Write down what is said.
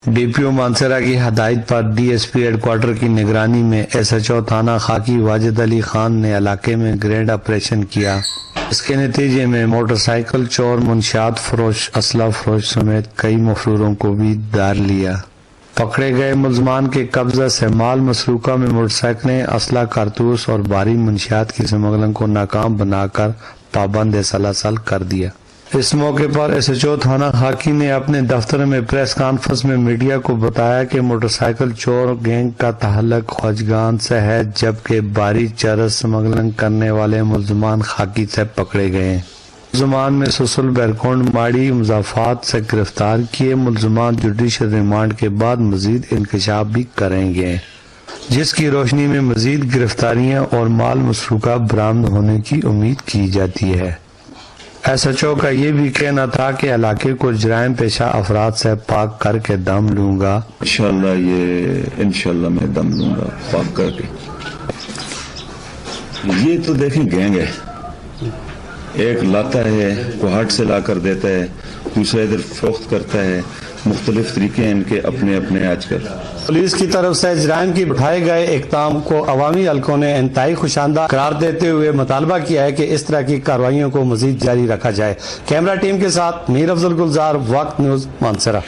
D P او مانسہرہ کی ہدایت پر D S P headquarter کی نگرانی میں ایس ایچ او تھانہ خاکی واجد علی خان نے علاقے میں گرینڈ آپریشن کیا۔ اس کے نتیجے میں موٹر سائیکل چور، منشیات فروش، اسلحہ فروش سمیت کئی مفروروں کو بھی دار لیا۔ پکڑے گئے ملزمان کے قبضہ سے مال مسروقہ میں موٹر سائیکلیں، اسلحہ، کارتوس اور بھاری منشیات کی اسمگلنگ کو ناکام بنا کر پابند سلاسل کر دیا۔ اس موقع پر ایس ایچ او تھانہ خاکی نے اپنے دفتر میں پریس کانفرنس میں میڈیا کو بتایا کہ موٹر سائیکل چور گینگ کا تعلق خواجگان سے ہے، جبکہ بھاری چرس اسمگلنگ کرنے والے ملزمان خاکی سے پکڑے گئے ہیں۔ ملزمان میں سسل، بیرکونڈ، ماڑی، مضافات سے گرفتار کیے۔ ملزمان جوڈیشل ریمانڈ کے بعد مزید انکشاف بھی کریں گے، جس کی روشنی میں مزید گرفتاریاں اور مال مسروقہ برآمد ہونے کی امید کی جاتی ہے۔ ایس ایچ او کا یہ بھی کہنا تھا کہ علاقے کو جرائم پیشہ افراد سے پاک کر کے دم لوں گا۔ انشاءاللہ میں دم لوں گا پاک کر کے۔ یہ تو دیکھیں گینگ ہے، ایک لاتا ہے، کوہاٹ سے لا کر دیتا ہے، دوسرا ادھر فروخت کرتا ہے۔ مختلف طریقے ہیں ان کے اپنے اپنے آج کل۔ پولیس کی طرف سے جرائم کی اٹھائے گئے اقدام کو عوامی حلقوں نے انتہائی خوشامدہ قرار دیتے ہوئے مطالبہ کیا ہے کہ اس طرح کی کارروائیوں کو مزید جاری رکھا جائے۔ کیمرہ ٹیم کے ساتھ میر افضل گلزار، وقت نیوز، مانسہرہ۔